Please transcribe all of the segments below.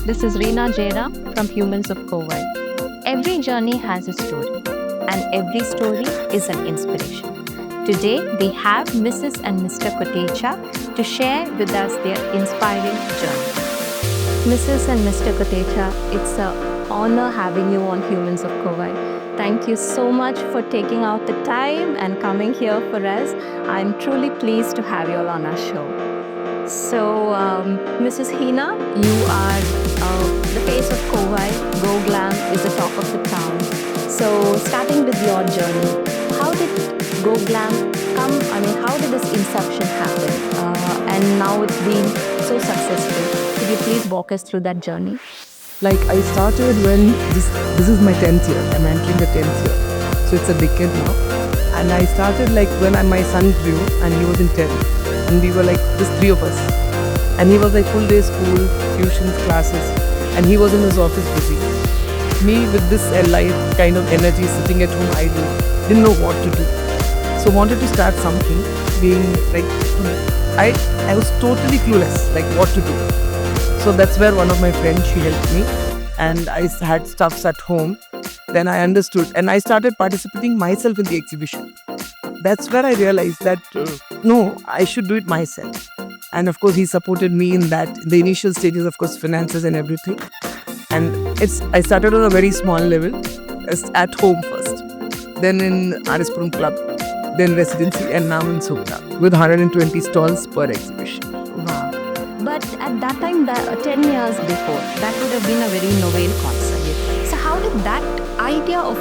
This is Reena from Humans of Kowai. Every journey has a story, and every story is an inspiration. Today, we have Mrs. and Mr. Kotecha to share with us their inspiring journey. Mrs. and Mr. Kotecha, it's an honor having you on Humans of Kowai. Thank you so much for taking out the time and coming here for us. I'm truly pleased to have you all on our show. So, Mrs. Heena, you are the face of Kowai. Go Glam is the talk of the town. So, starting with your journey, how did Go Glam come? I mean, how did this inception happen? And now it's been so successful. Could you please walk us through that journey? Like I started when this is my 10th year. I'm entering the 10th year. So it's a decade now. And I started like when my son grew and he was in 10th. And we were like just three of us. And he was like full day school, tuitions, classes. And he was in his office busy. Me with this life kind of energy sitting at home idle. Didn't know what to do. So wanted to start something. Being like, I was totally clueless like what to do. So that's where one of my friends, she helped me. And I had stuffs at home. Then I understood. And I started participating myself in the exhibition. That's where I realized that no, I should do it myself. And of course, he supported me in that. The initial stages, of course, finances and everything. And I started on a very small level, at home first. Then in Arispuram Club, then residency, and now in Sukta with 120 stalls per exhibition. Wow. But at that time, 10 years before, that would have been a very novel concept. So how did that idea of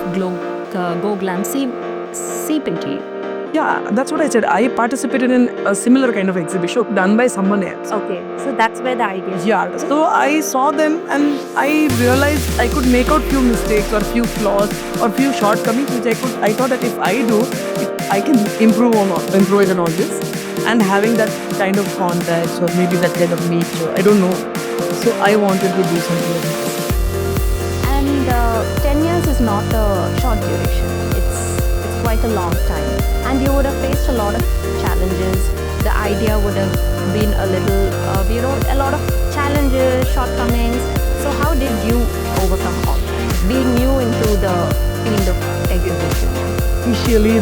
Go Glam seep into you? Yeah, that's what I said. I participated in a similar kind of exhibition done by someone else. Okay, so that's where the idea Yeah, so I saw them and I realized I could make out few mistakes or few flaws or few shortcomings which I thought that if I do, I can improve it on all this. And having that kind of context or maybe that kind of nature, I don't know. So I wanted to do something like this. And 10 years is not a short duration. It's quite a long time. And you would have faced a lot of challenges. The idea would have been a little, a lot of challenges, shortcomings. So how did you overcome all that? Being new into the field of exhibition. Initially,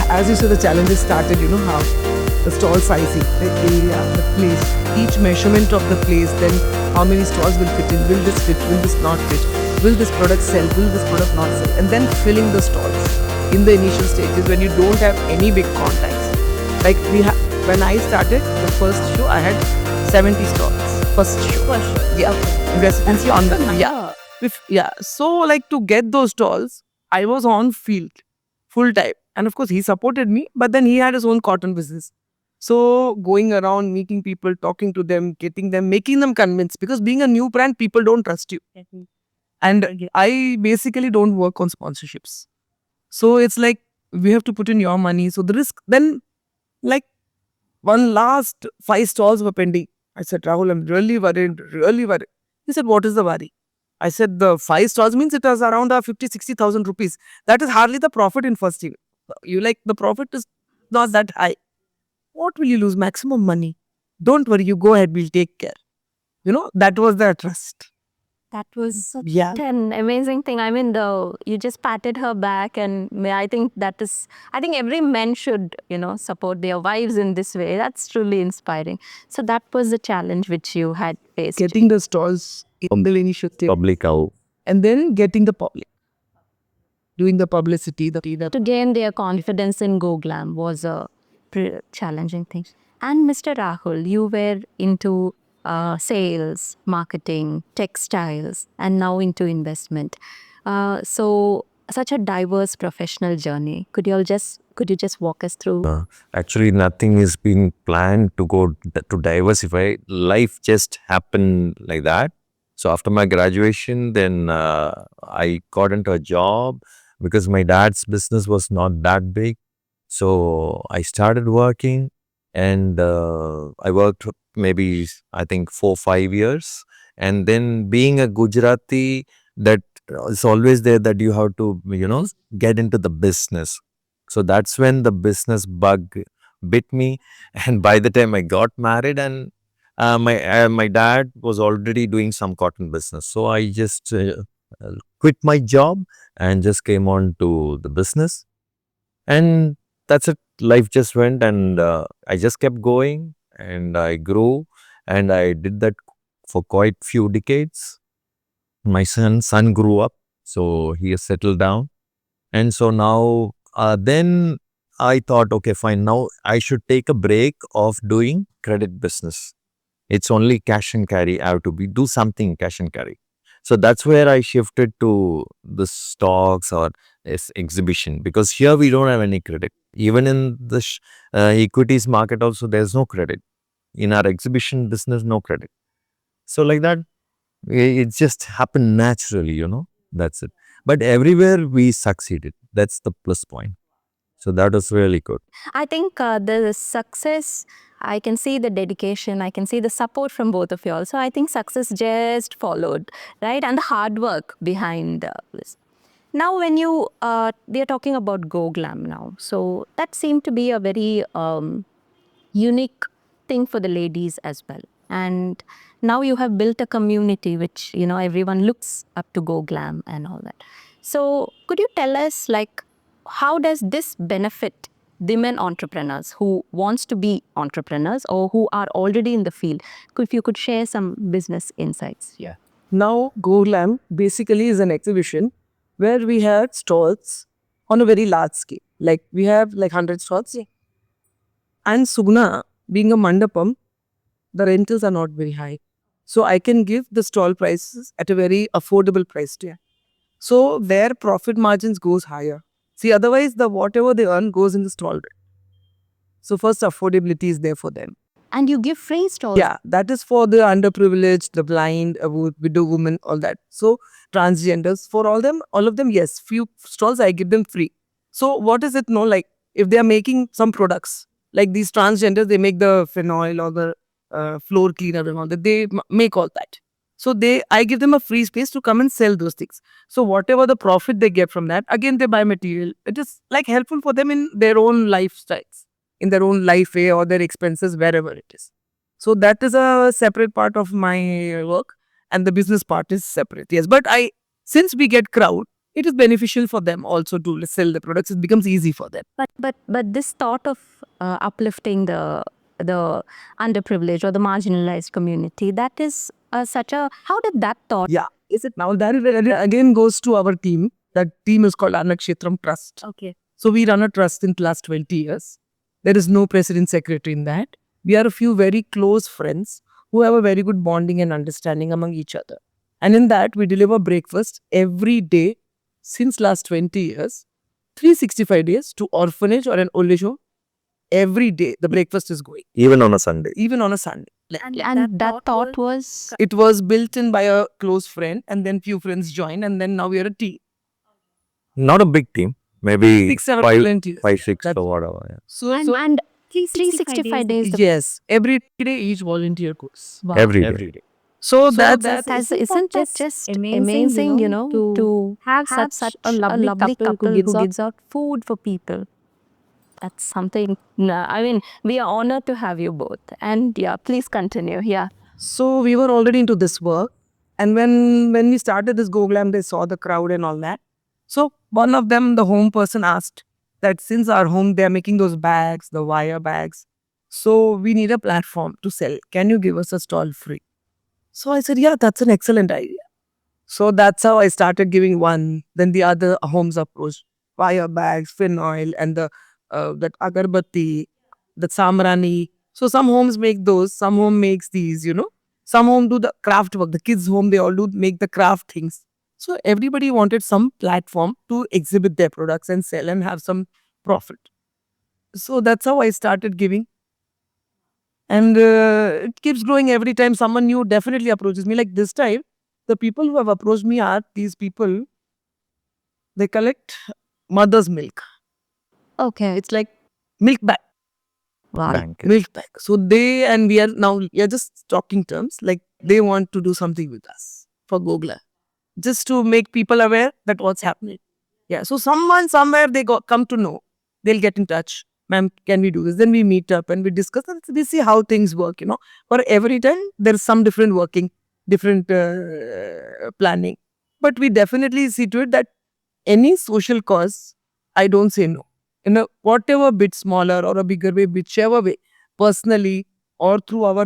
as you said, the challenges started, how the stall sizing, the area, the place, each measurement of the place, then how many stalls will fit in, will this fit, will this not fit, will this product sell, will this product not sell, and then filling the stalls. In the initial stages when you don't have any big contacts. Like when I started the first show, I had 70 stalls. First show. Yeah. Residency on the yeah. So like to get those stalls, I was on field full time. And of course he supported me, but then he had his own cotton business. So going around, meeting people, talking to them, getting them, making them convinced, because being a new brand, people don't trust you. And I basically don't work on sponsorships. So it's like, we have to put in your money. So the risk, then like one last 5 stalls were pending. I said, Rahul, I'm really worried. He said, what is the worry? I said, the 5 stalls means it was around 50,000-60,000 rupees. That is hardly the profit in first year. The profit is not that high. What will you lose? Maximum money. Don't worry, you go ahead, we'll take care. That was the trust. That was such an amazing thing. I mean, you just patted her back, and I think every man should, support their wives in this way. That's truly inspiring. So that was the challenge which you had faced. Getting the stalls in the initiative. Public out. And then getting the public. Doing the publicity. To gain their confidence in Go Glam was a challenging thing. And Mr. Rahul, you were into sales, marketing, textiles, and now into investment. So such a diverse professional journey. Could you just walk us through? Actually, nothing is being planned to diversify. Life just happened like that. So after my graduation, then I got into a job because my dad's business was not that big. So I started working. And I worked maybe, I think, 4-5 years. And then being a Gujarati, that is always there that you have to, get into the business. So that's when the business bug bit me. And by the time I got married and My dad was already doing some cotton business, so I just quit my job and just came on to the business, and that's it. Life just went, and I just kept going, and I grew, and I did that for quite few decades. My son grew up, so he has settled down, and so now then I thought, okay, fine, now I should take a break of doing credit business. It's only cash and carry. I have to do something cash and carry. So that's where I shifted to the stocks or exhibition, because here we don't have any credit. Even in the equities market also, there's no credit. In our exhibition business, no credit. So like that, it just happened naturally. That's it. But everywhere we succeeded. That's the plus point. So that was really good. I think the success, I can see the dedication, I can see the support from both of you all. So I think success just followed, right? And the hard work behind this. Now, when we are talking about Go Glam now. So that seemed to be a very unique thing for the ladies as well. And now you have built a community which, everyone looks up to Go Glam and all that. So could you tell us, like, how does this benefit women entrepreneurs who wants to be entrepreneurs or who are already in the field? If you could share some business insights. Yeah. Now, Go Glam basically is an exhibition where we had stalls on a very large scale. Like we have like 100 stalls. Yeah. And Sugna, being a mandapam, the rentals are not very high. So I can give the stall prices at a very affordable price. Yeah. So their profit margins goes higher. See, otherwise the whatever they earn goes in the stall rent. So first affordability is there for them. And you give free stalls. Yeah, that is for the underprivileged, the blind, widow women, all that. So transgenders, for all of them, yes, few stalls I give them free. So what is it? No, like if they are making some products, like these transgenders, they make the phenol or the floor cleaner and all that. They make all that. So I give them a free space to come and sell those things. So whatever the profit they get from that, again they buy material. It is like helpful for them in their own lifestyles, in their own life way or their expenses, wherever it is. So that is a separate part of my work, and the business part is separate. Yes, but since we get crowd, it is beneficial for them also to sell the products. It becomes easy for them. But this thought of uplifting the underprivileged or the marginalized community, that is such a, how did that thought? Yeah, is it now that again goes to our team. That team is called Anakshetram Trust. Okay. So we run a trust in the last 20 years. There is no president secretary in that. We are a few very close friends who have a very good bonding and understanding among each other. And in that, we deliver breakfast every day since last 20 years, 365 days to orphanage or an old age home. Every day, the breakfast is going. Even on a Sunday. Even on a Sunday. And that thought was? It was built in by a close friend, and then few friends joined, and then now we are a team. Not a big team. Maybe 6, 7 five, volunteers. 5, 6 or whatever. Yeah. And 365 days. Yes, every day each volunteer goes. Wow. Every day. So Isn't that's that just amazing, to have such a lovely couple who gives out food for people. That's something. I mean, we are honored to have you both. And yeah, please continue. Yeah. So we were already into this work, and when we started this Go Glam, they saw the crowd and all that. So one of them, the home person, asked that since our home, they are making those bags, the wire bags. So we need a platform to sell. Can you give us a stall free? So I said, yeah, that's an excellent idea. So that's how I started giving one. Then the other homes approached wire bags, phenol, and that agarbatti, the samrani. So some homes make those, some home makes these, Some home do the craft work. The kids' home, they all do make the craft things. So everybody wanted some platform to exhibit their products and sell and have some profit. So that's how I started giving. And it keeps growing every time someone new definitely approaches me. Like this time, the people who have approached me are these people, they collect mother's milk. Okay. It's like milk bag. Wow. Milk bag. So we are just talking terms. Like they want to do something with us for Go Glam, just to make people aware that what's happening. Yeah. So someone somewhere they come to know, they'll get in touch. ma'am, can we do this? Then we meet up and we discuss and we see how things work, you know. For every time, there's some different working, different planning. But we definitely see to it that any social cause, I don't say no. In a whatever bit smaller or a bigger way, whichever way, personally or through our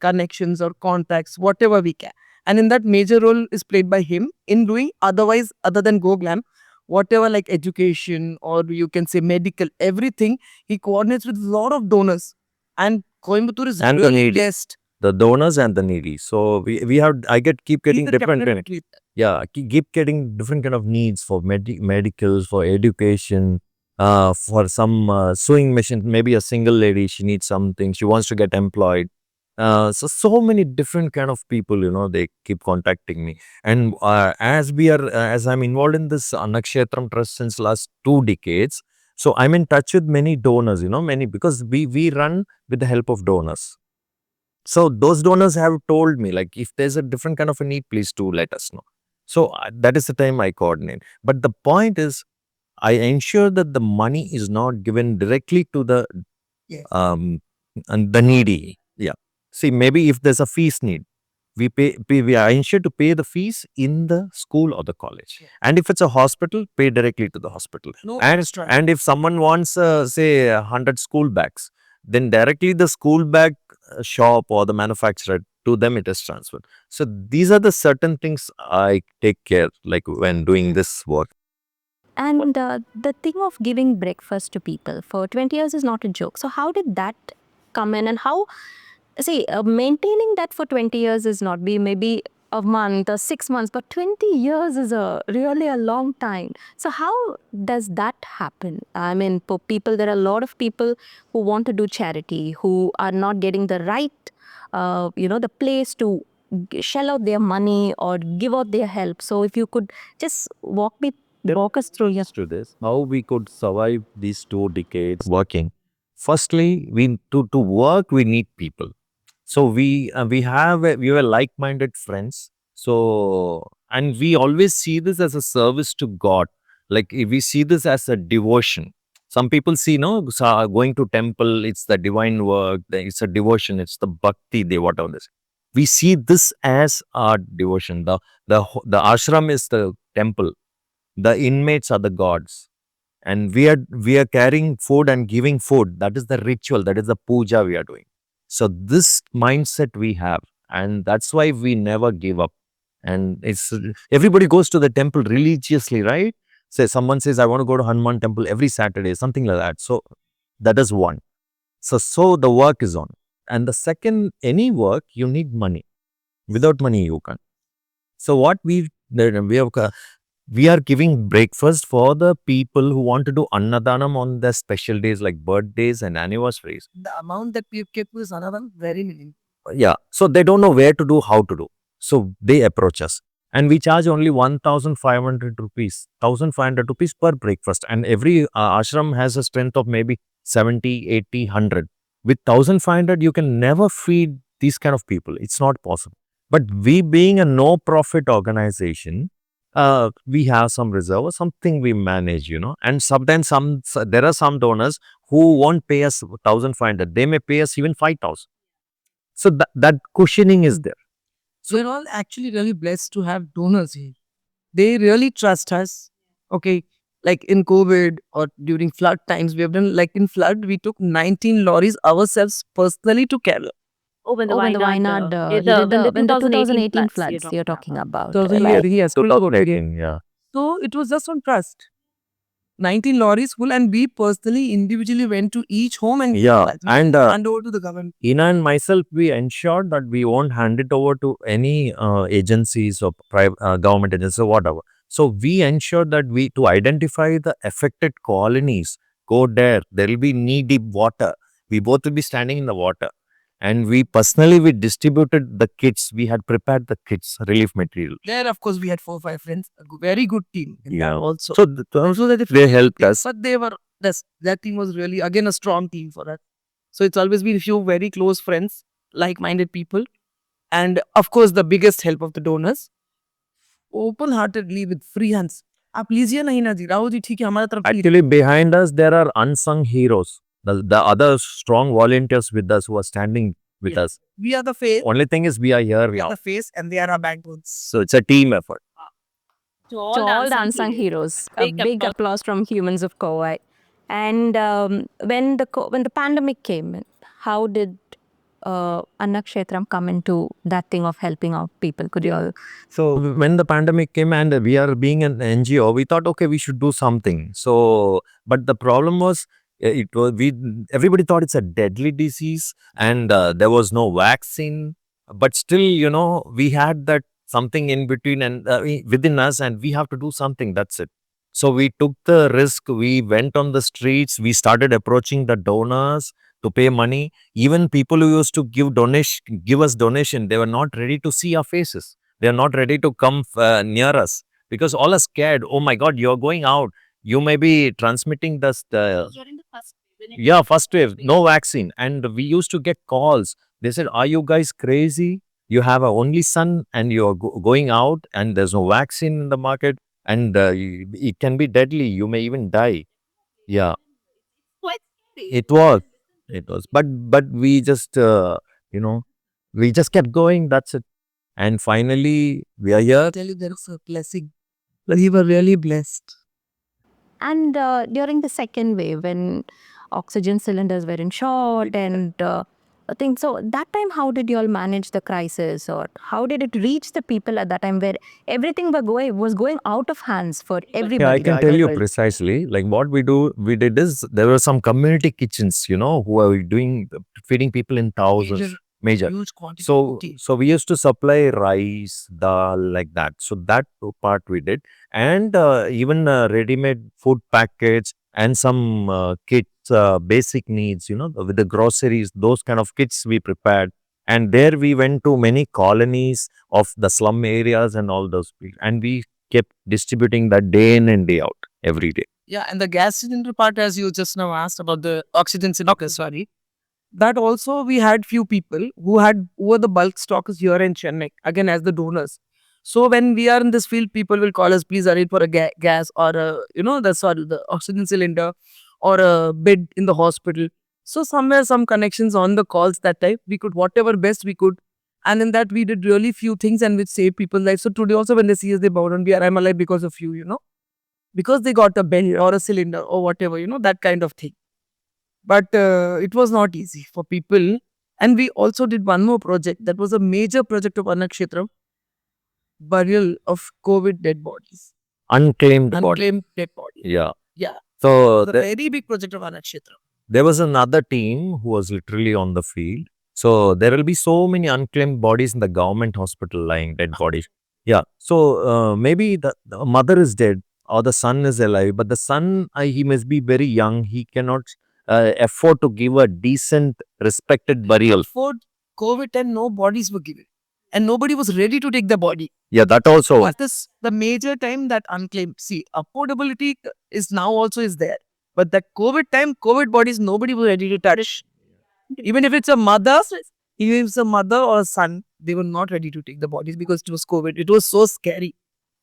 connections or contacts, whatever we can. And in that, major role is played by him in doing otherwise, other than Go Glam, whatever like education or you can say medical, everything, he coordinates with a lot of donors. And Coimbatore is And the really needy. blessed. The donors and the needy. So we have keep getting He's a different definite kind. Yeah, keep getting different kind of needs for medicals, for education, for some sewing machine. Maybe a single lady, she needs something, she wants to get employed. So many different kind of people, you know, they keep contacting me. And as I'm involved in this Anakshetram Trust since last 2 decades, so I'm in touch with many donors, you know, many, because we run with the help of donors. So those donors have told me, like, if there's a different kind of a need, please do let us know. So that is the time I coordinate. But the point is, I ensure that the money is not given directly to the Yes. and the needy. Yeah. See, maybe if there's a fees need, we I ensure to pay the fees in the school or the college. Yeah. And if it's a hospital, pay directly to the hospital. No and extra. and if someone wants say 100 school bags, then directly the school bag shop or the manufacturer, to them it is transferred. So these are the certain things I take care, like when doing this work. And the thing of giving breakfast to people for 20 years is not a joke. So how did that come in, and how, see, maintaining that for 20 years is not be maybe a month or 6 months, but 20 years is really a long time. So how does that happen? I mean, for people, there are a lot of people who want to do charity, who are not getting the right, the place to shell out their money or give out their help. So if you could just walk us through your To this, how we could survive these 2 decades working. Firstly, we to work, we need people. So we were like-minded friends. So, and we always see this as a service to God. Like, we see this as a devotion. Some people see, no, going to temple, it's the divine work, it's a devotion, it's the bhakti, they whatever this. We see this as our devotion. The ashram is the temple, the inmates are the gods, and we are carrying food and giving food. That is the ritual, that is the puja we are doing. So this mindset we have, and that's why we never give up. And it's everybody goes to the temple religiously, right? Say someone says, I want to go to Hanuman temple every Saturday, something like that. So that is one. So the work is on. And the second, any work, you need money. Without money you can't. So what we are giving breakfast for the people who want to do Annadanam on their special days like birthdays and anniversaries. The amount that we've kept was another very minimum. Yeah. So they don't know where to do, how to do. So they approach us. And we charge only 1,500 rupees, 1,500 rupees per breakfast. And every ashram has a strength of maybe 70, 80, 100. With 1,500, you can never feed these kind of people. It's not possible. But we, being a no-profit organization, we have some reserve or something we manage, you know. And sometimes there are some donors who won't pay us 1,500. They may pay us even 5,000. So that cushioning is there. So we're all actually really blessed to have donors here. They really trust us. Okay. Like in COVID or during flood times, we have done, like in flood, we took 19 lorries ourselves personally to Kerala. Oh, when the Wayanad, when the 2018 floods you're talking about. So right? he has to go to it. 2018, yeah. So it was just on trust. 19 lorries full, and we personally, individually went to each home and Yeah, and hand over to the government. Heena and myself, we ensured that we won't hand it over to any agencies or private government agencies or whatever. So we ensure that to identify the affected colonies, go there. There will be knee-deep water. We both will be standing in the water. And we distributed the kits. We had prepared the kits, relief material. There, of course, we had 4 or 5 friends, a very good team. Yeah. Also. So they helped us. But that team was really, again, a strong team for us. So it's always been a few very close friends, like-minded people. And of course, the biggest help of the donors. Open-heartedly with free hands. आप लीजिए नहीं ना जी, राहुल जी ठीक है हमारा तरफ से Actually, behind us, there are unsung heroes. The other strong volunteers with us who are standing with us. We are the face. Only thing is we are here. We are the face, and they are our backbones. So it's a team effort. To all the unsung heroes, a big applause from Humans of Kauai. And when the pandemic came in, how did Annakshetram come into that thing of helping out people? Could you all? So when the pandemic came and we are being an NGO, we thought, okay, we should do something. So, but the problem was, it was everybody thought it's a deadly disease, and there was no vaccine. But still, we had that something in between and within us, and we have to do something. That's it. So we took the risk. We went on the streets. We started approaching the donors to pay money. Even people who used to give us donation, they were not ready to see our faces. They are not ready to come near us because all are scared. Oh my God, you're going out. You may be transmitting this. Yeah, first wave, no vaccine. And we used to get calls. They said, are you guys crazy? You have a only son and you're going out and there's no vaccine in the market and it can be deadly. You may even die. Yeah, it was. It was. But we just, we just kept going. That's it. And finally, we are here. I tell you, there is a blessing. We were really blessed. And during the second wave, when oxygen cylinders were in short and things, so that time, how did you all manage the crisis, or how did it reach the people at that time where everything was going out of hands for everybody? Yeah, I can tell you precisely. Like what we did is there were some community kitchens, who are doing feeding people in thousands. Major. Huge quantity. So we used to supply rice, dal, like that. So that part we did, and even ready-made food packets and some kits, basic needs, with the groceries, those kind of kits we prepared. And there we went to many colonies of the slum areas and all those people, and we kept distributing that day in and day out every day. Yeah, and the gas cylinder part, as you just now asked about the oxygen cylinder, sorry. That also we had few people who were the bulk stockers here in Chennai, again as the donors. So when we are in this field, people will call us, please arrange for a gas or the oxygen cylinder or a bed in the hospital. So somewhere some connections on the calls that time, we could whatever best we could. And in that we did really few things and which saved people's lives. So today also when they see us, they bow down, I'm alive because of you, because they got a bed or a cylinder or whatever, that kind of thing. But it was not easy for people. And we also did one more project. That was a major project of Annakshetram. Burial of COVID dead bodies. Unclaimed body. Unclaimed dead bodies. Yeah. Yeah. So It's a very big project of Annakshetram. there was another team who was literally on the field. So there will be so many unclaimed bodies in the government hospital lying, dead bodies. Yeah. So maybe the mother is dead or the son is alive, but the son, he must be very young. He cannot afford to give a decent, respected burial. For COVID time, no bodies were given. And nobody was ready to take the body. Yeah, that also. That is the major time that unclaimed. See, affordability is now also is there. But that COVID time, COVID bodies, nobody was ready to touch. Even if it's a mother, even if it's a mother or a son, they were not ready to take the bodies because it was COVID. It was so scary.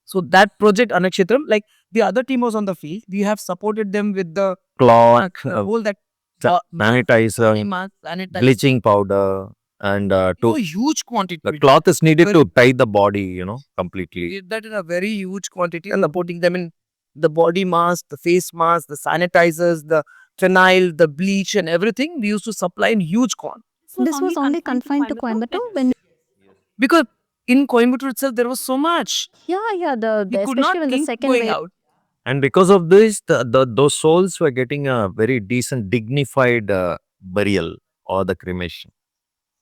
So that project, Annakshetram, like the other team was on the field. We have supported them with the cloth, whole that sanitizer, bleaching powder, and to a huge quantity. The cloth is needed to tie the body, completely. That in a very huge quantity and supporting them in the body mask, the face mask, the sanitizers, the phenyl, the bleach and everything. We used to supply in huge quantity. This was only confined to Coimbatore because in Coimbatore itself there was so much. Yeah, especially when the second wave. Out. And because of this, those souls were getting a very decent, dignified burial or the cremation.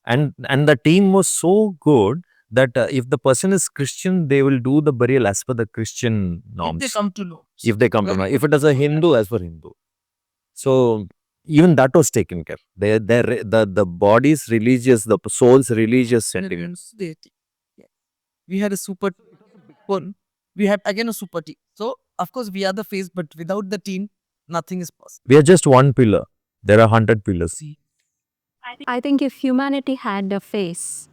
And the team was so good that if the person is Christian, they will do the burial as per the Christian norms. If they come to know. If they come to know. If it is a Hindu, as per Hindu. So even that was taken care. The body's religious, the soul's religious sentiments. We had a super one. We have again a super team. So of course we are the face, but without the team, nothing is possible. We are just one pillar. There are 100 pillars. I think if humanity had a face,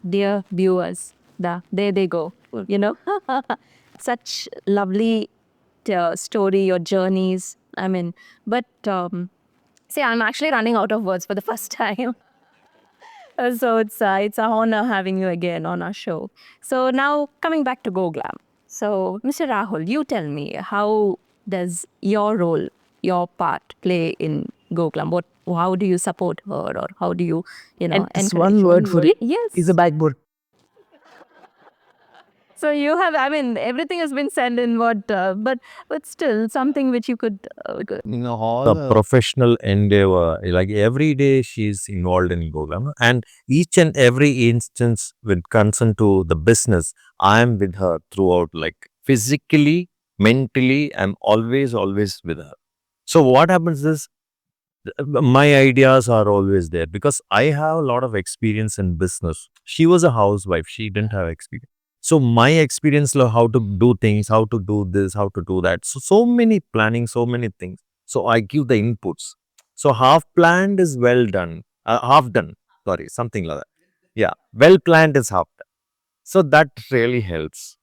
dear viewers, there they go. Such lovely story or journeys. I mean, but See, I'm actually running out of words for the first time. So it's an honor having you again on our show. So now coming back to Go Glam. So Mr. Rahul, you tell me, how does your role, your part play in Go Glam? How do you support her, or how do you, And this encourage one word for it Yes. is a backbone. So you have, I mean, everything has been said in what, but still something which you could. The professional endeavor, like every day she's involved in Go Glam, and each and every instance with concern to the business, I am with her throughout, like physically, mentally, I'm always with her. So what happens is, my ideas are always there because I have a lot of experience in business. She was a housewife, she didn't have experience. So my experience of how to do things, how to do this, how to do that. So many planning, so many things. So I give the inputs. So half planned is well done, half done. Sorry, something like that. Yeah, well planned is half done. So that really helps.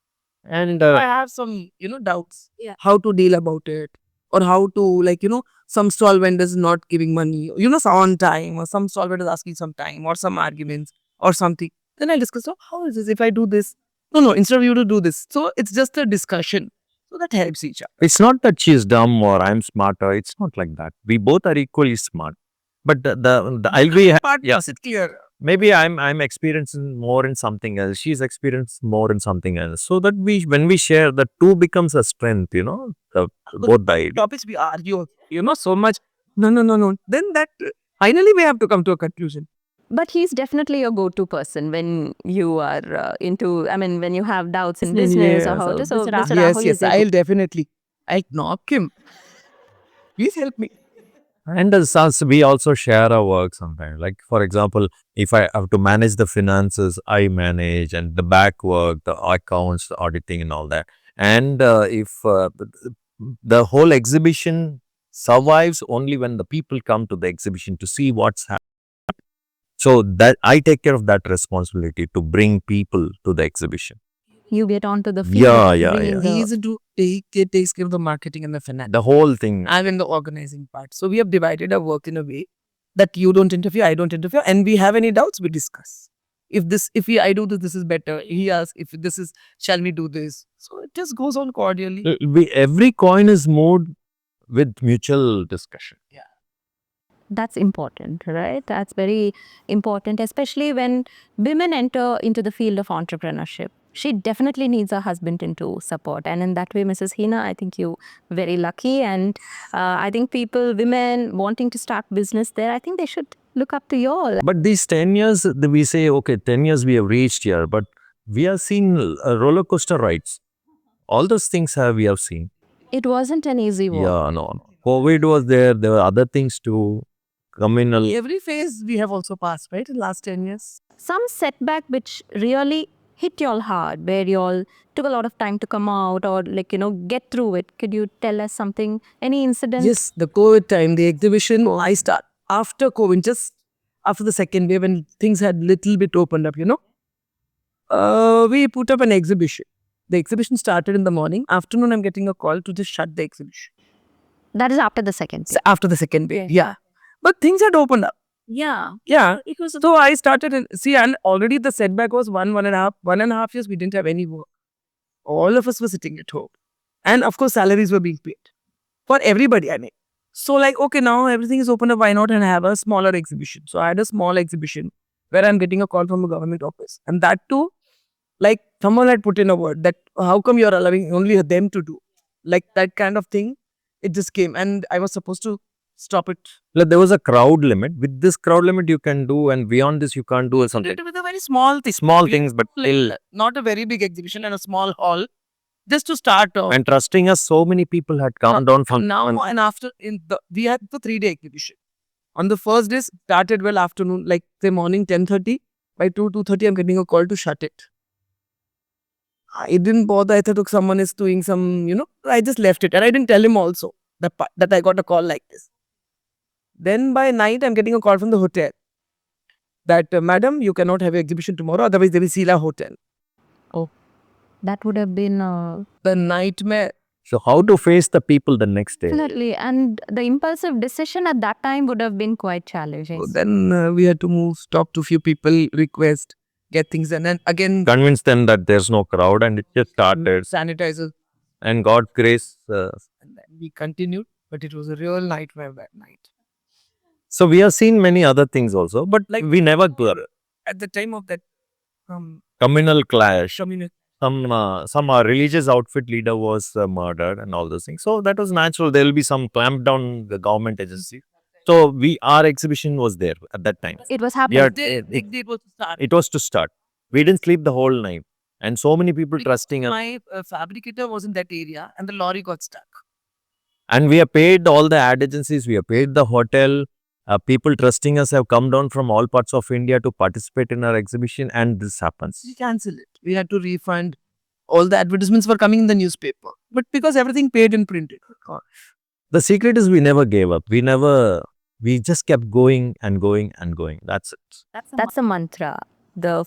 And I have some, doubts. Yeah. How to deal about it, or how to, like, some stall vendors not giving money, so on time, or some stall vendors asking some time, or some arguments, or something. Then I discuss, oh, how is this if I do this? No, instead of you to do this. So it's just a discussion. So that helps each other. it's not that she's dumb or I'm smarter. It's not like that. We both are equally smart. But the I'll be Part yeah. is it clear? Maybe I'm experiencing more in something else. She's experienced more in something else. So that when we share, the two becomes a strength. Both the Topics we argue, so much. No. Then that finally we have to come to a conclusion. But he's definitely your go-to person when you are into, I mean, when you have doubts in business or how to. So Mr. Rahul Yes, is your I'll definitely. I'll knock him. Please help me. And as us, we also share our work sometimes. Like for example, if I have to manage the finances, I manage, and the back work, the accounts, the auditing, and all that. And if the whole exhibition survives only when the people come to the exhibition to see what's happening. So that I take care of that responsibility to bring people to the exhibition. You get onto the field. Yeah. He takes care of the marketing and the finance. The whole thing. I'm in the organizing part. So we have divided our work in a way that you don't interfere, I don't interfere, and we have any doubts, we discuss. If I do this, this is better. He asks if this is, shall we do this? So it just goes on cordially. Every coin is moved with mutual discussion. Yeah. That's important, right? That's very important, especially when women enter into the field of entrepreneurship. She definitely needs her husband into support. And in that way, Mrs. Heena, I think you're very lucky. And I think women wanting to start business there, I think they should look up to you all. But these 10 years, we say, okay, 10 years we have reached here, but we have seen roller coaster rides. All those things we have seen. It wasn't an easy walk. Yeah, no. COVID was there. There were other things too. Communal. Every phase we have also passed, right, in the last 10 years. Some setback which really hit y'all hard, where y'all took a lot of time to come out or get through it. Could you tell us something, any incident? Yes, the COVID time, the exhibition, I start after COVID, just after the second wave when things had little bit opened up, we put up an exhibition. The exhibition started in the morning. Afternoon, I'm getting a call to just shut the exhibition. That is after the second wave. After the second wave, yeah. But things had opened up. Yeah. It was, so I started, and already the setback was 1.5 years, we didn't have any work. All of us were sitting at home. And of course, salaries were being paid. For everybody, I mean. So okay, now everything is open up, why not and have a smaller exhibition? So I had a small exhibition where I'm getting a call from a government office. And that too, someone had put in a word that, how come you're allowing only them to do? That kind of thing, it just came. And I was supposed to stop it. There was a crowd limit. With this crowd limit, you can do, and beyond this, you can't do something. With a very small thing. Small things, but still. Not a very big exhibition and a small hall. Just to start off. And trusting us, so many people had come down from now and after. We had the 3-day exhibition. On the first day, started well afternoon, say morning 10:30. By 2:30, I'm getting a call to shut it. I didn't bother. I thought someone is doing some, I just left it. And I didn't tell him also that I got a call like this. Then by night, I'm getting a call from the hotel that, madam, you cannot have your exhibition tomorrow, otherwise they will seal our hotel. Oh, that would have been the nightmare. So how to face the people the next day? Definitely. And the impulsive decision at that time would have been quite challenging. So then we had to move, talk to few people, request, get things done. And again, Convince them that there's no crowd and it just started. sanitizer. And God grace. And then we continued, but it was a real nightmare that night. So we have seen many other things also, but Like we never at the time of that communal clash. community, Some religious outfit leader was murdered and all those things. So that was natural. There will be some clampdown the government agency. So our exhibition was there at that time. It was We happening. are, it was to start. it was to start. We didn't sleep the whole night, and so many people trusting us. My fabricator was in that area, and the lorry got stuck. And we have paid all the ad agencies. We have paid the hotel. People trusting us have come down from all parts of India to participate in our exhibition, and this happens. We canceled it. We had to refund. All the advertisements were coming in the newspaper, but because everything paid and printed. The secret is we never gave up. We just kept going and going and going. That's it. That's a mantra. The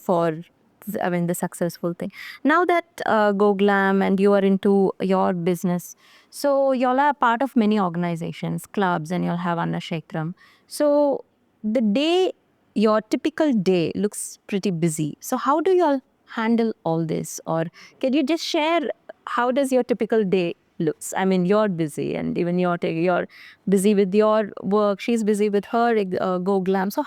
successful thing. Now that Go Glam and you are into your business, so y'all are part of many organizations, clubs, and y'all have Anna Shekram. So your typical day looks pretty busy. So how do y'all handle all this? Or can you just share how does your typical day looks? I mean, you're busy, and even you're busy with your work. She's busy with her Go Glam. So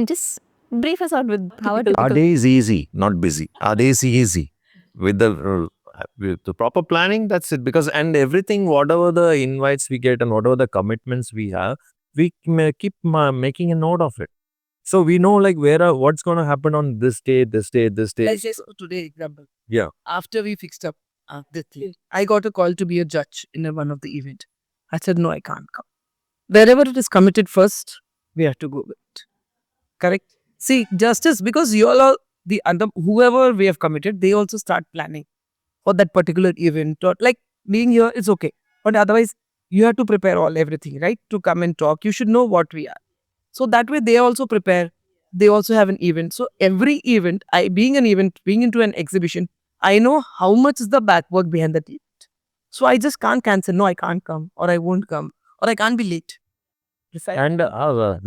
just brief us out with how a Our typical day is easy, not busy. Our day is easy. With the proper planning, that's it. And everything, whatever the invites we get and whatever the commitments we have, we keep making a note of it. So we know like what's going to happen on this day, this day, this day. Let's just today example. Yeah. After we fixed up this thing, I got a call to be a judge in one of the event. I said no, I can't come. Wherever it is committed first, we have to go with it. Correct. See, justice, because you all are whoever we have committed, they also start planning for that particular event. Or like being here, it's okay. But otherwise, you have to prepare everything, right? To come and talk. You should know what we are. So that way they also prepare. They also have an event. So every event, being into an exhibition, I know how much is the back work behind that event. So I just can't cancel. No, I can't come, or I won't come, or I can't be late. And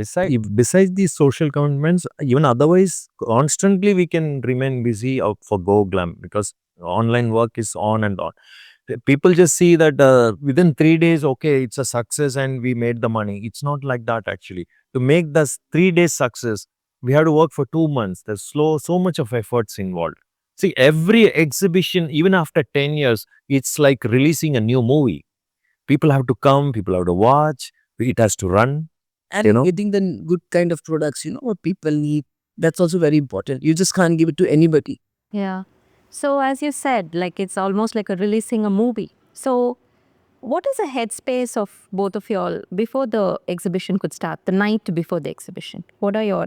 besides these social commitments, even otherwise, constantly we can remain busy for Go Glam because online work is on and on. People just see that within 3 days, okay, it's a success and we made the money. It's not like that actually. To make this 3 days success, we have to work for 2 months. There's so much of efforts involved. See, every exhibition, even after 10 years, it's like releasing a new movie. People have to come, people have to watch. It has to run. And You know? getting the good kind of products, what people need, that's also very important. You just can't give it to anybody. Yeah. So as you said, like it's almost like releasing a movie. So what is the headspace of both of y'all before the exhibition could start, the night before the exhibition? What are your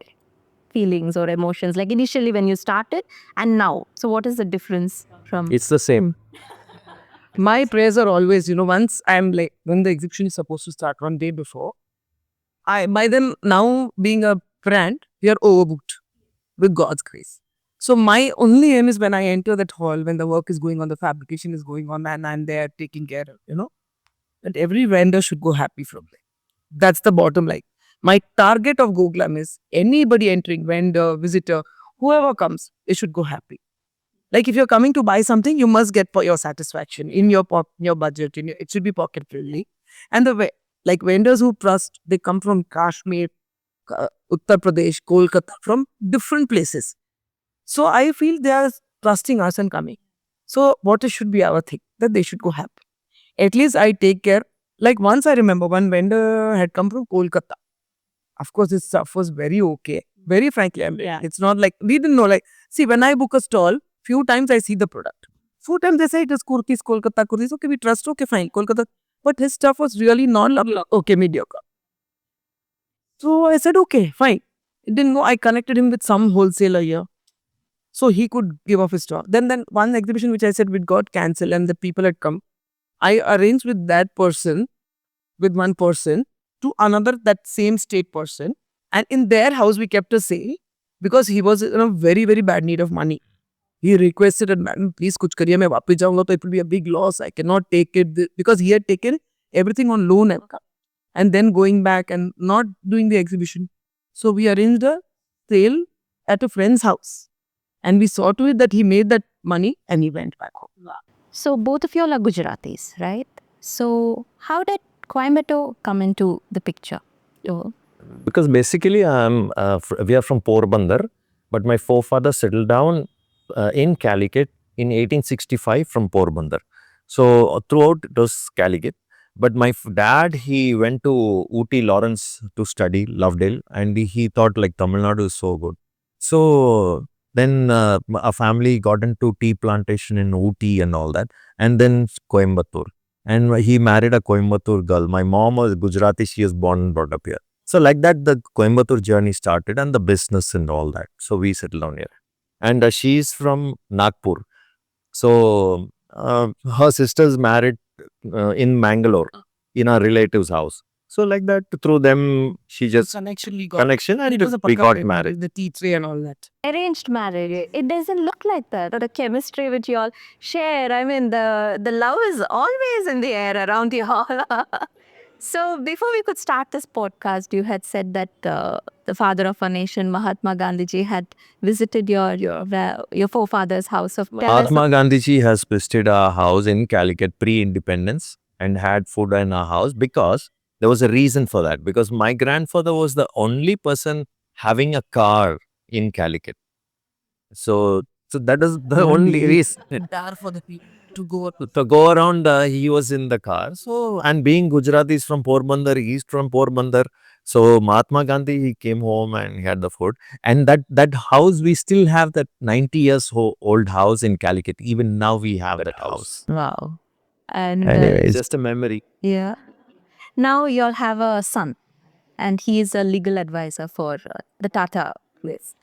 feelings or emotions like initially when you started and now? So what is the difference from? It's the same. My prayers are always, once I'm like, when the exhibition is supposed to start 1 day before, by then now being a brand, we are overbooked with God's grace. So my only aim is when I enter that hall, when the work is going on, the fabrication is going on, and I'm there taking care of, that every vendor should go happy from there. That's the bottom line. My target of Go Glam is anybody entering, vendor, visitor, whoever comes, they should go happy. Like if you're coming to buy something, you must get for your satisfaction in your budget. It should be pocket friendly. And like vendors who trust, they come from Kashmir, Uttar Pradesh, Kolkata, from different places. So I feel they are trusting us and coming. So what should be our thing? That they should go happy. At least I take care. Like once I remember one vendor had come from Kolkata. Of course, his stuff was very okay. Very frankly, it's not like, we didn't know. Like, see, when I book a stall, few times I see the product. Few times they say it is kurtis, Kolkata kurtis. Okay, we trust, okay, fine, Kolkata. But his stuff was really okay, mediocre. So I said, okay, fine. It didn't go. I connected him with some wholesaler here. So he could give off his stock. Then one exhibition which I said we got cancelled and the people had come. I arranged with one person to another, that same state person. And in their house, we kept a sale because he was in a very, very bad need of money. he requested that, madam, please kuch kariye, main वापस जाऊंगा तो it will be a big loss. I cannot take it because he had taken everything on loan and then going back and not doing the exhibition. So we arranged a sale at a friend's house and we saw to it that he made that money and he went back home. So both of you all are Gujaratis, right? So how did Coimbatore come into the picture? Oh. Because basically we are from Porbandar, but my forefathers settled down in Calicut in 1865 from Porbandar. So throughout it was Calicut. But my dad, he went to Ooty Lawrence to study, Lovedale, and he thought like Tamil Nadu is so good. So then a family got into tea plantation in Ooty and all that, and then Coimbatore. And he married a Coimbatore girl. My mom was Gujarati, she was born and brought up here. So like that, the Coimbatore journey started and the business and all that. So we settled down here. And she's from Nagpur. So her sister's married in Mangalore in a relative's house. So like that, through them, she just Connection we got. connection and It was a we pakka got paper, married. the tea tray and all that. Arranged marriage. It doesn't look like that. The chemistry which you all share. I mean, the love is always in the air around you all. So before we could start this podcast, you had said that the father of our nation, Mahatma Gandhi, had visited your forefather's house of Mahatma Gandhi has visited our house in Calicut pre-independence and had food in our house because there was a reason for that. Because my grandfather was the only person having a car in Calicut. So that is the only reason. Dar for the people to go. To go around, he was in the car. So, and being Gujarati is from Porbandar, he is from Porbandar. So Mahatma Gandhi, he came home and he had the food. And that house, we still have that 90 years old house in Calicut. Even now we have that house. Wow. And Anyway, it's just a memory. yeah. Now you all have a son, and he is a legal advisor for the Tata place.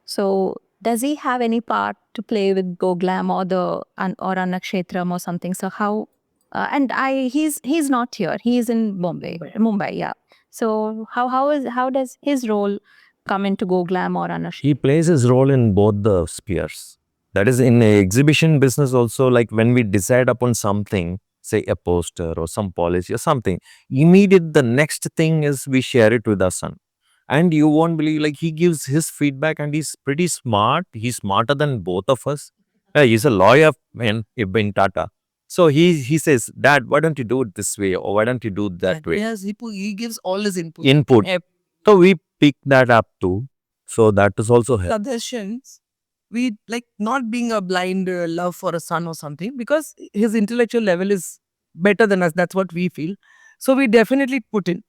So does he have any part to play with Go Glam or Anakshetram or something? So how? He's not here. He's in Mumbai. Yeah. So how does his role come into Go Glam or Anakshetram? He plays his role in both the spheres. That is in a exhibition business also, like when we decide upon something, say a poster or some policy or something, immediate the next thing is we share it with our son. And you won't believe, like he gives his feedback and he's pretty smart. He's smarter than both of us. He's a lawyer in Tata. So he says, Dad, why don't you do it this way? Or why don't you do it that way? Yes, he gives all his input. So we pick that up too. So that is also help. Suggestions. We like not being a blind love for a son or something because his intellectual level is better than us. That's what we feel. So we definitely put in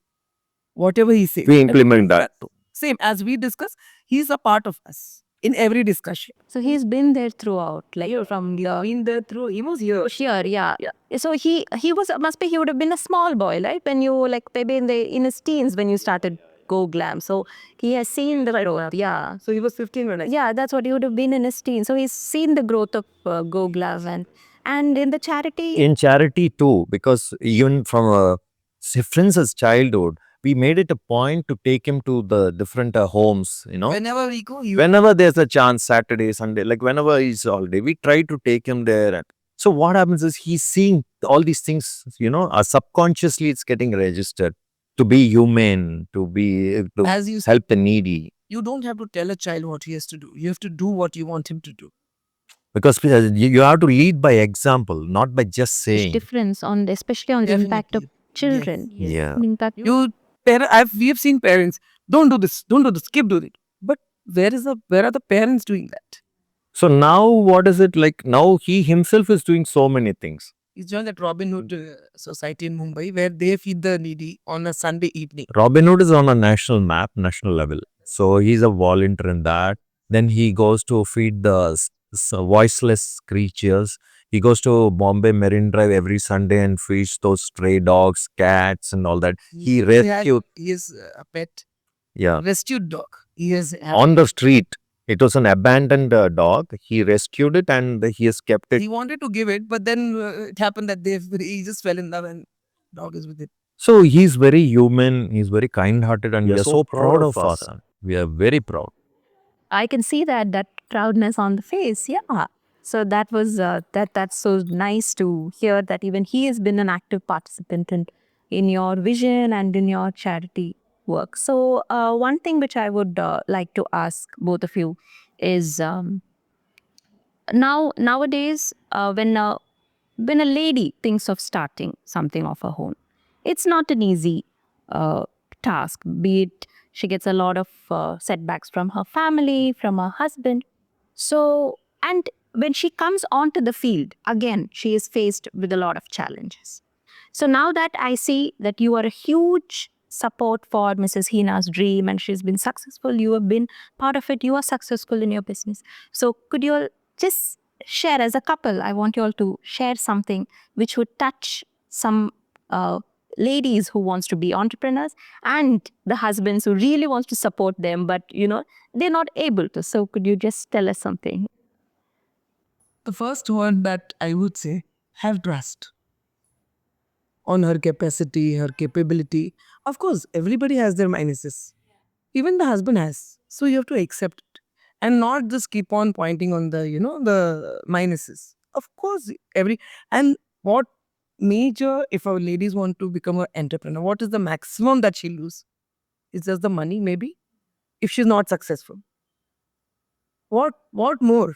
whatever he says. We implement that. Same as we discuss, he's a part of us in every discussion. So he's been there throughout, like from Been there through. He was here. Here, yeah. So he would have been a small boy, right? When you like maybe in his teens when you started Go Glam. So he has seen the growth. Yeah. So he was 15 when I. Yeah, that's what he would have been in his teens. So he's seen the growth of Go Glam and in the charity. In charity too, because even from Friends' childhood, we made it a point to take him to the different homes, Whenever we go, whenever there's a chance, Saturday, Sunday, like whenever he's holiday, we try to take him there. And so what happens is he's seeing all these things, subconsciously it's getting registered to be humane, to as you help the needy. You don't have to tell a child what he has to do. You have to do what you want him to do. Because you have to lead by example, not by just saying. Difference especially on the impact of children. Yeah. Impact. We have seen parents, don't do this, keep doing it. But where are the parents doing that? So now what is it like? Now he himself is doing so many things. He's joined that Robin Hood society in Mumbai where they feed the needy on a Sunday evening. Robin Hood is on a national level. So he's a volunteer in that. Then he goes to feed the voiceless creatures. He goes to Bombay Marine Drive every Sunday and feeds those stray dogs, cats and all that. He rescued. He is a pet. Yeah. Rescued dog. He is on the street. It was an abandoned dog. He rescued it and he has kept it. He wanted to give it, but then it happened that he just fell in love and dog is with it. So he's very human. He's very kind-hearted and we are so proud of us. We are very proud. I can see that proudness on the face. Yeah. So that was that's so nice to hear that even he has been an active participant in your vision and in your charity work. So one thing which I would like to ask both of you is nowadays when a lady thinks of starting something of her own, it's not an easy uh, task. Be it she gets a lot of setbacks from her family, from her husband. So, and when she comes onto the field, again, she is faced with a lot of challenges. So now that I see that you are a huge support for Mrs. Heena's dream and she's been successful, you have been part of it, you are successful in your business. So could you all just share as a couple? I want you all to share something which would touch some ladies who wants to be entrepreneurs and the husbands who really wants to support them, but they're not able to. So could you just tell us something? The first word that I would say, have trust on her capacity, her capability. Of course, everybody has their minuses. Even the husband has. So you have to accept it and not just keep on pointing on the minuses. Of course, and what major, if our ladies want to become an entrepreneur, what is the maximum that she'll lose? Is just the money, maybe, if she's not successful. What more?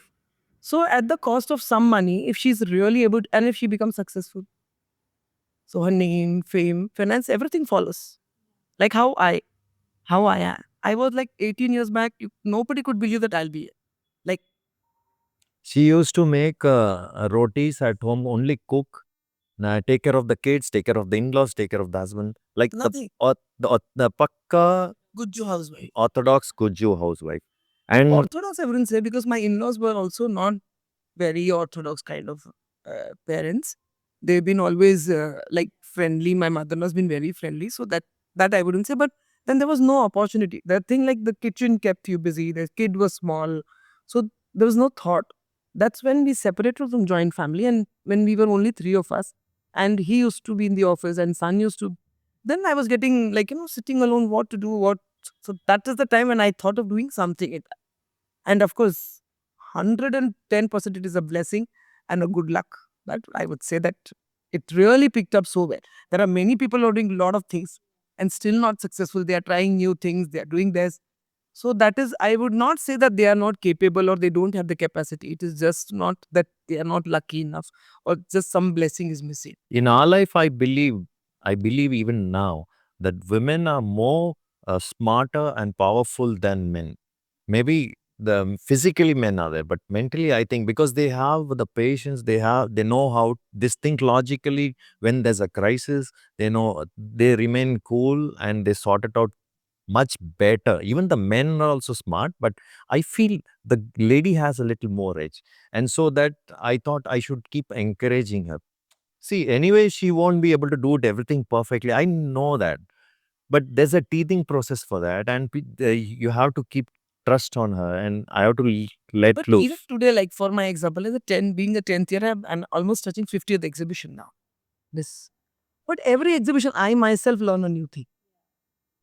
So at the cost of some money, if she's really able to, and if she becomes successful, so her name, fame, finance, everything follows. Like how I am. I was like 18 years back, nobody could believe that I'll be here. Like She used to make rotis at home, only cook, take care of the kids, take care of the in-laws, take care of the husband. Like nothing. the pakka Good housewife. orthodox Guju housewife. And Orthodox, I wouldn't say, because my in-laws were also not very orthodox kind of parents. They've been always like friendly. My mother-in-law's been very friendly, so that I wouldn't say. But then there was no opportunity. The thing like the kitchen kept you busy. The kid was small, so there was no thought. That's when we separated from joint family, and when we were only three of us, and he used to be in the office, and son used to. Then I was getting like sitting alone, what to do, what. So that is the time when I thought of doing something. And of course, 110% it is a blessing and a good luck. But I would say that it really picked up so well. There are many people who are doing a lot of things and still not successful. They are trying new things, they are doing this. So that is, I would not say that they are not capable or they don't have the capacity. It is just not that they are not lucky enough or just some blessing is missing. in our life, I believe even now that women are more smarter and powerful than men. Maybe the physically men are there, but mentally, I think because they have the patience, they know how they think logically. When there's a crisis, they remain cool and they sort it out much better. Even the men are also smart, but I feel the lady has a little more edge, and so that I thought I should keep encouraging her. See, anyway, she won't be able to do it everything perfectly. I know that. But there's a teething process for that. And you have to keep trust on her. And I have to let But even loose. today, like for my example, as a 10, being a 10th year, I'm almost touching 50th exhibition now. This. But every exhibition, I myself learn a new thing.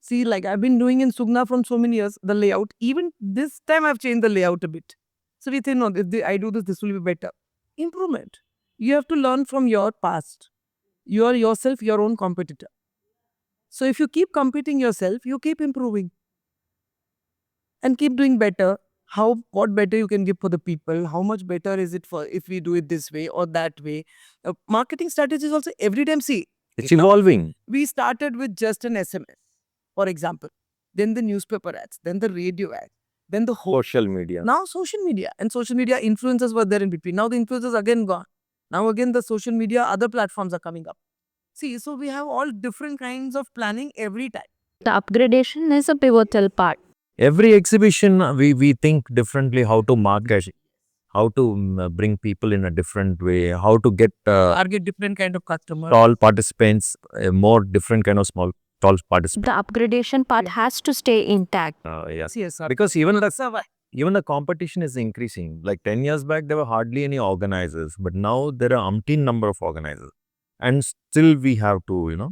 See, like I've been doing in Sugna from so many years, the layout, even this time I've changed the layout a bit. So we think, no, I do this will be better. Improvement. You have to learn from your past. You are yourself your own competitor. So if you keep competing yourself, you keep improving and keep doing better. What better you can give for the people? How much better is it for if we do it this way or that way? Marketing strategies also every time. See, It's evolving. we started with just an SMS, for example, then the newspaper ads, then the radio ads, then the whole. Social media. Now social media and social media influencers were there in between. Now the influencers again gone. Now again the social media other platforms are coming up. See, so we have all different kinds of planning every time. The upgradation is a pivotal part. Every exhibition, we think differently how to market, how to bring people in a different way, how to get Target different kind of customers. tall participants, more different kind of small, tall participants. The upgradation part has to stay intact. Yes. CSR. Because That's why. even the competition is increasing. Like 10 years back, there were hardly any organizers, but now there are umpteen number of organizers. And still we have to.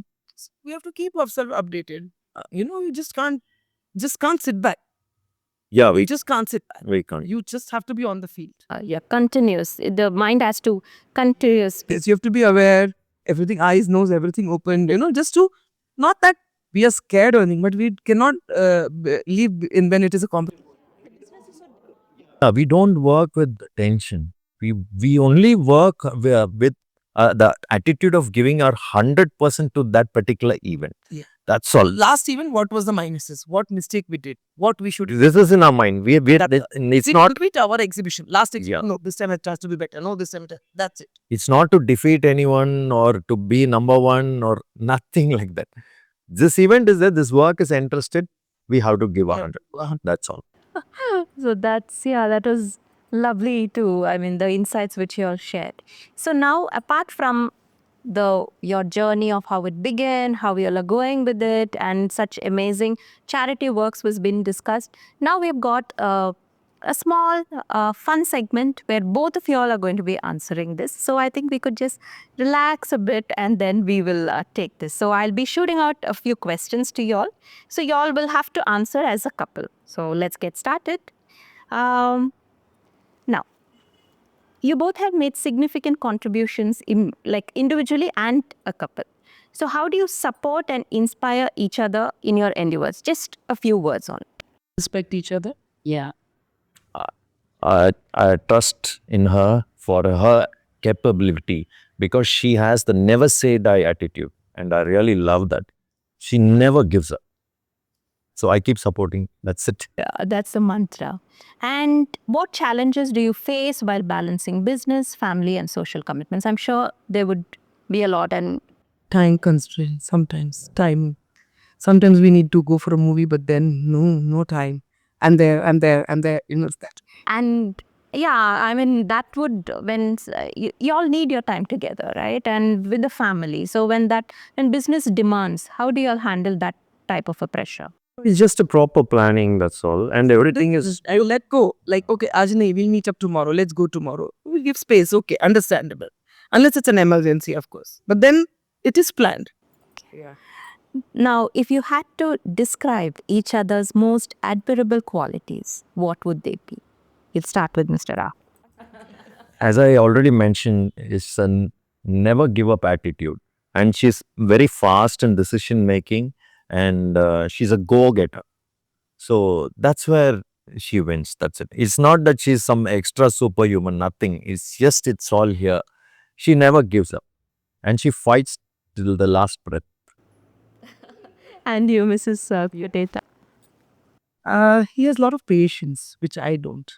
We have to keep ourselves updated. You just can't sit back. Yeah, You just can't sit back. we can't. You just have to be on the field. Yeah, continuous. The mind has to continuous. Yes, you have to be aware, everything, eyes, nose, everything open, just to, not that we are scared or anything, but we cannot leave in when it is a competition. We don't work with tension. We only work with the attitude of giving our 100% to that particular event. Yeah. That's all. Last even, what was the minuses? What mistake we did? What we should This is in our mind. It's See, not. repeat our exhibition. Last exhibition. Yeah. No, this time it has to be better. No, this time that's it. It's not to defeat anyone or to be number one or nothing like that. This event is that this work is interested. We have to give 100. That's all. So that was lovely too. I mean, the insights which you all shared. So now, apart from your journey of how it began, how you all are going with it, and such amazing charity works was being discussed. Now we've got a small fun segment where both of you all are going to be answering this. So I think we could just relax a bit and then we will take this. So I'll be shooting out a few questions to you all. So you all will have to answer as a couple. So let's get started. Now, you both have made significant contributions like individually and a couple. So how do you support and inspire each other in your endeavors? Just a few words on it. Respect each other. Yeah. I trust in her for her capability because she has the never say die attitude. And I really love that. She never gives up. So I keep supporting. That's it. Yeah, that's the mantra. And what challenges do you face while balancing business, family, and social commitments? I'm sure there would be a lot. And Time constraints sometimes. Time. Sometimes we need to go for a movie, but then no time. And there, it's that. And yeah, I mean, that would, when you all need your time together, right? And with the family. So when business demands, how do you all handle that type of a pressure? It's just a proper planning, that's all. And everything is. I will let go. Like, okay, Ajane, we'll meet up tomorrow. Let's go tomorrow. We'll give space. Okay, understandable. Unless it's an emergency, of course. But then it is planned. Yeah. Now, if you had to describe each other's most admirable qualities, what would they be? We'll start with Mr. Ra. As I already mentioned, it's a never give up attitude. And she's very fast in decision making and she's a go-getter. So that's where she wins. That's it. It's not that she's some extra superhuman, nothing. It's just, it's all here. She never gives up and she fights till the last breath. And you, Mrs. Kotecha. He has a lot of patience, which I don't.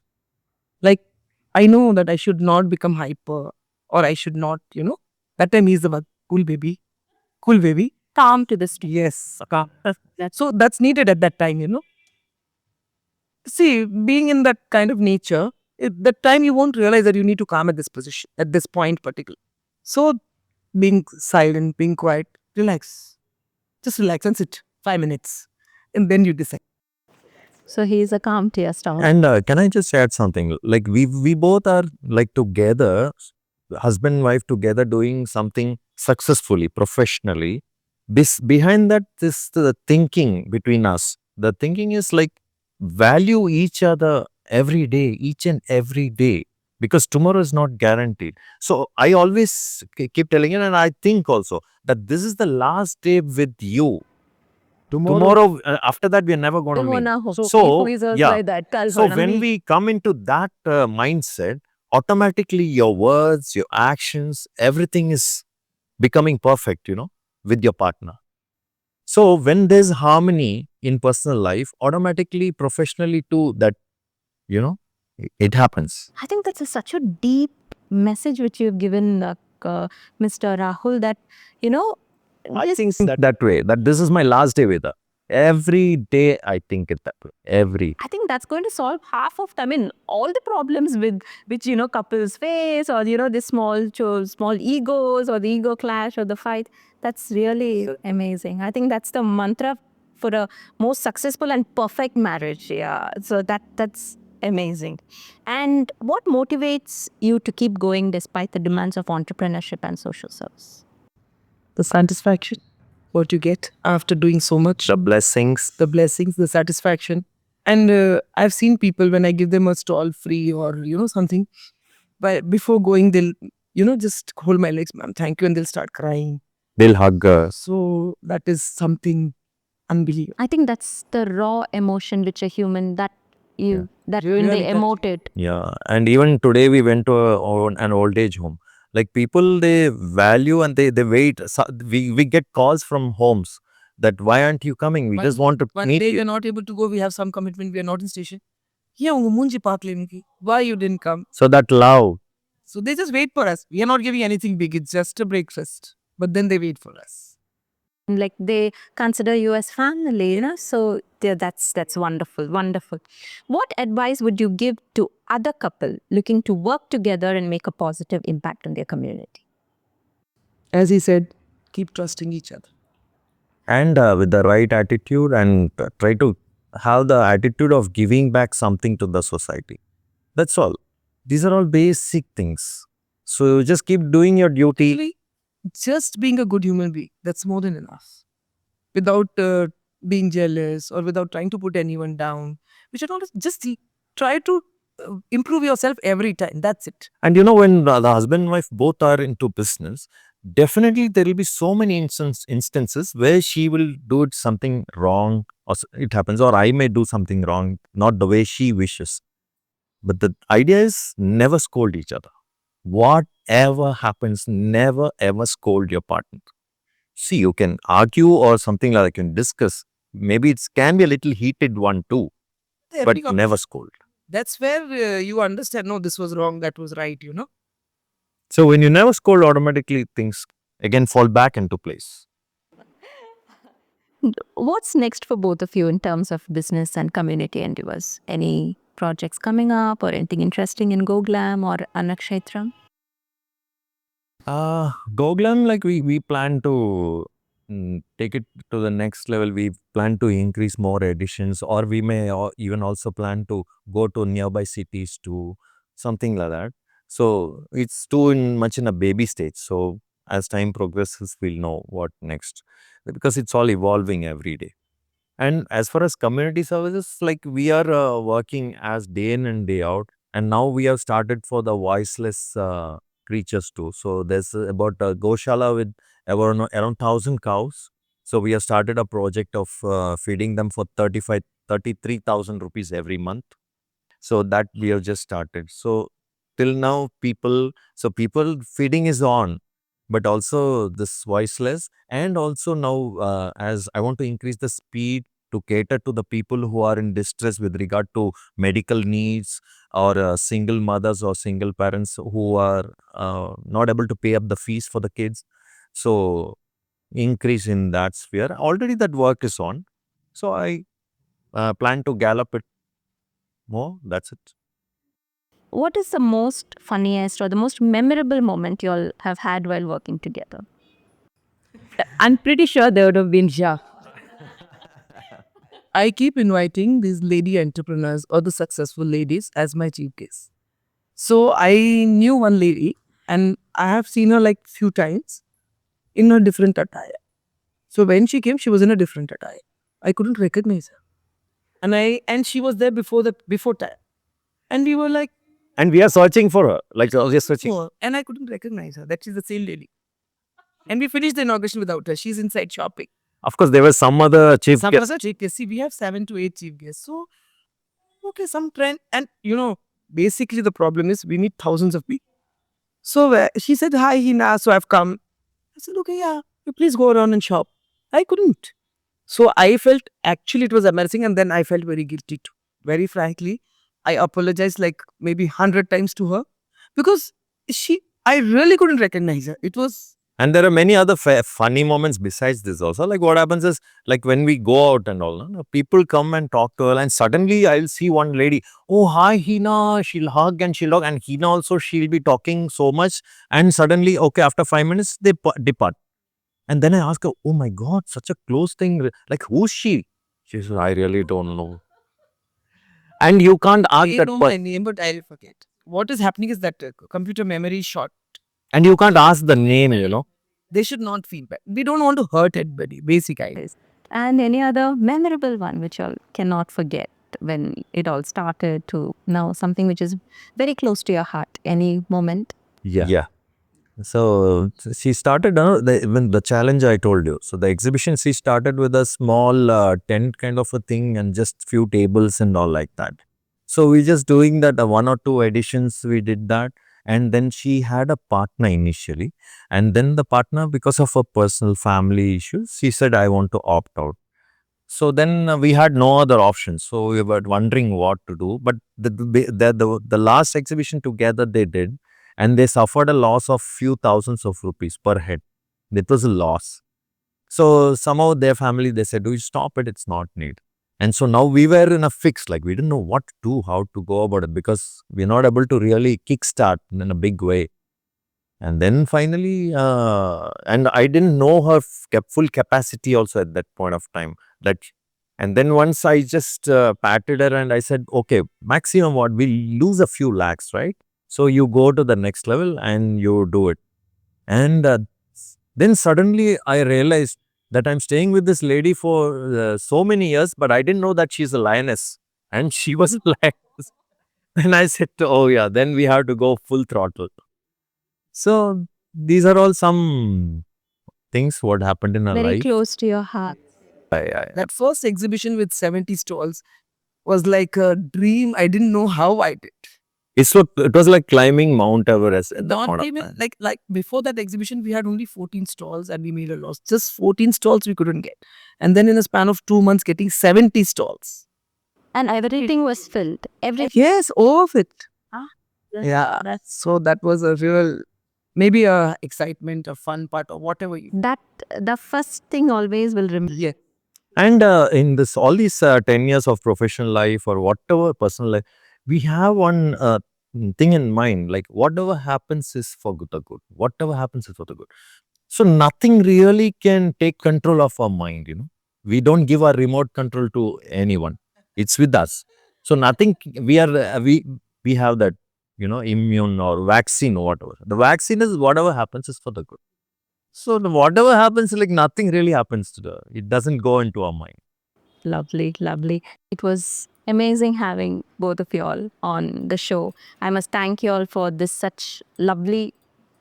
Like, I know that I should not become hyper or I should not, that time he's the one, cool baby, Calm to the street. Yes, calm. So that's needed at that time, See, being in that kind of nature, at that time you won't realize that you need to calm at this position, at this point particularly. So being silent, being quiet, relax. Just relax and sit 5 minutes and then you decide. So he is a calm tear storm. And can I just add something? Like we both are like together, husband and wife together doing something successfully, professionally. Behind that is the thinking between us. The thinking is like value each other every day, each and every day. Because tomorrow is not guaranteed. So I always keep telling you, and I think also that this is the last day with you. Tomorrow after that, we are never going to meet. So, yeah. Like that. So when we come into that mindset, automatically your words, your actions, everything is becoming perfect, with your partner. So when there's harmony in personal life, automatically, professionally too, that, it happens. I think that's such a deep message which you've given Mr. Rahul that, I think that way, that this is my last day with her. Every day I think it that way. I think that's going to solve half of, all the problems with which, couples face or, the small egos or the ego clash or the fight. That's really amazing. I think that's the mantra for a most successful and perfect marriage. Yeah. So that's amazing. And what motivates you to keep going despite the demands of entrepreneurship and social service? The satisfaction, what you get after doing so much. The blessings. The blessings, the satisfaction. And I've seen people when I give them a stall free or something, but before going they'll just hold my legs, ma'am, thank you, and they'll start crying. They'll hug us. So that is something unbelievable. I think that's the raw emotion which a human that that when Really they touching. emote it. Yeah, and even today we went to an old age home. Like people, they value and they wait. So we get calls from homes that why aren't you coming? We just want to One meet day you. we're not able to go, we have some commitment, we are not in station. Yeah, unga moonji paakle inki. Why you didn't come? So that love. So they just wait for us. We are not giving anything big, it's just a breakfast. But then they wait for us. Like they consider you as family, so that's wonderful, wonderful. What advice would you give to other couple looking to work together and make a positive impact on their community? As he said, keep trusting each other. And with the right attitude and try to have the attitude of giving back something to the society. That's all. These are all basic things. So just keep doing your duty. Actually, just being a good human being, that's more than enough. Without being jealous or without trying to put anyone down. We should always just try to improve yourself every time. That's it. And when the husband and wife both are into business, definitely there will be so many instances where she will do it something wrong, or it happens, or I may do something wrong, not the way she wishes. But the idea is never scold each other. Whatever happens, never ever scold your partner. See, you can argue or something like that, you can discuss. Maybe it can be a little heated one too, but never scold. That's where you understand, no, this was wrong, that was right, So when you never scold, automatically things again fall back into place. What's next for both of you in terms of business and community endeavors? Any projects coming up or anything interesting in Go Glam or Anakshetram? Go Glam, like we plan to take it to the next level. We plan to increase more editions, or we may even also plan to go to nearby cities to something like that. So it's too much in a baby stage. So as time progresses, we'll know what next, because it's all evolving every day. And as far as community services, like we are working as day in and day out. And now we have started for the voiceless creatures too. So there's about a Goshala with around 1,000 cows. So we have started a project of feeding them for 33,000 rupees every month. So that we have just started. So till now people feeding is on, but also this voiceless. And also now as I want to increase the speed to cater to the people who are in distress with regard to medical needs, or single mothers or single parents who are not able to pay up the fees for the kids. So increase in that sphere. Already that work is on. So I plan to gallop it more. That's it. What is the most funniest or the most memorable moment you all have had while working together? I'm pretty sure there would have been ja. I keep inviting these lady entrepreneurs or the successful ladies as my chief guests. So I knew one lady and I have seen her like few times in a different attire. So when she came, she was in a different attire. I couldn't recognize her. And she was there before time. And we were like, And we are searching for her. Like we are searching. oh, and I couldn't recognize her. That she's the same lady. And we finished the inauguration without her. She's inside shopping. Of course, there was some other chief Some guest. other chief guests. See, we have 7 to 8 chief guests. So, okay, some trend. And basically the problem is we need thousands of people. So she said, hi, Heena. So I've come. I said, okay, yeah, you please go around and shop. I couldn't. So I felt actually it was embarrassing, and then I felt very guilty too. Very frankly, I apologized like maybe 100 times to her because I really couldn't recognize her. It was. And there are many other funny moments besides this also. Like what happens is, like when we go out and all, no, people come and talk to her, and suddenly I'll see one lady, oh, hi, Heena, she'll hug and she'll hug. And Heena also, she'll be talking so much. And suddenly, okay, after 5 minutes, they depart. And then I ask her, oh my God, such a close thing. Like, who's she? She says, I really don't know. And you can't ask I that know my name, but I'll forget. What is happening is that computer memory is short. And you can't ask the name. They should not feel bad. We don't want to hurt anybody. Basic idea. And any other memorable one which you all cannot forget? when it all started to now something which is very close to your heart? Any moment? Yeah. So she started when the challenge I told you. So the exhibition, she started with a small tent kind of a thing and just few tables and all like that. So we just doing that 1 or 2 editions. We did that, and then she had a partner initially, and then the partner, because of her personal family issues, she said, "I want to opt out." So then we had no other options. So we were wondering what to do. But the last exhibition together they did, and they suffered a loss of few thousands of rupees per head. It was a loss. So somehow their family, they said, "Do you stop it? It's not need." And so now we were in a fix, like we didn't know what to do, how to go about it, because we're not able to really kickstart in a big way. And then finally, and I didn't know her full capacity also at that point of time. That, and then once I just patted her and I said, okay, maximum what, we lose a few lakhs, right? So you go to the next level and you do it. And then suddenly I realized that I'm staying with this lady for so many years, but I didn't know that she's a lioness and she was a lioness. And I said, oh yeah, then we have to go full throttle. So these are all some things what happened in our Very life. close to your heart. That first exhibition with 70 stalls was like a dream. I didn't know how I did. It was like climbing Mount Everest at that Not point of even time. like before that exhibition, we had only 14 stalls and we made a loss. Just 14 stalls we couldn't get. And then in a span of 2 months, getting 70 stalls. And everything was filled. Yes, all of it. Ah, Yeah. So that was a real, maybe a excitement, a fun part, or whatever you. That the first thing always will remember. Yeah. And in this all these 10 years of professional life or whatever personal life, we have one thing in mind, like whatever happens is for the good. Whatever happens is for the good. So nothing really can take control of our mind, you know. We don't give our remote control to anyone. It's with us. So nothing, we have that, you know, immune or vaccine or whatever. The vaccine is whatever happens is for the good. So whatever happens, like nothing really happens it doesn't go into our mind. Lovely, lovely. It was amazing having both of you all on the show. I must thank you all for this such lovely,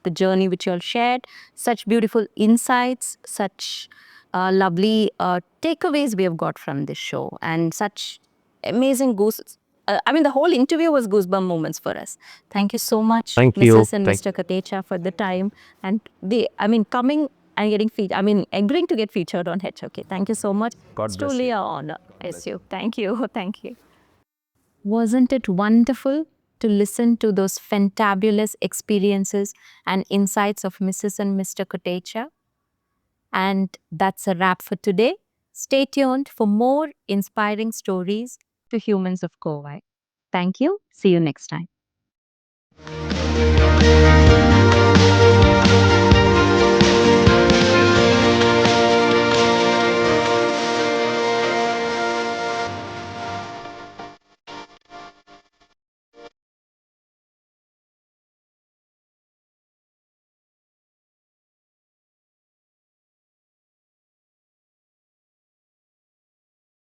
the journey which you all shared, such beautiful insights, such lovely takeaways we have got from this show, and such amazing I mean, the whole interview was goosebump moments for us. Thank you so much, Thank you. Mrs. and Mr. Kotecha, for the time and coming and getting agreeing to get featured on HOK. Thank you so much. God It's bless truly you. an honor. Yes, you. Thank you. Thank you. Wasn't it wonderful to listen to those fantabulous experiences and insights of Mrs. and Mr. Kotecha? And that's a wrap for today. Stay tuned for more inspiring stories to humans of Kowai. Thank you. See you next time.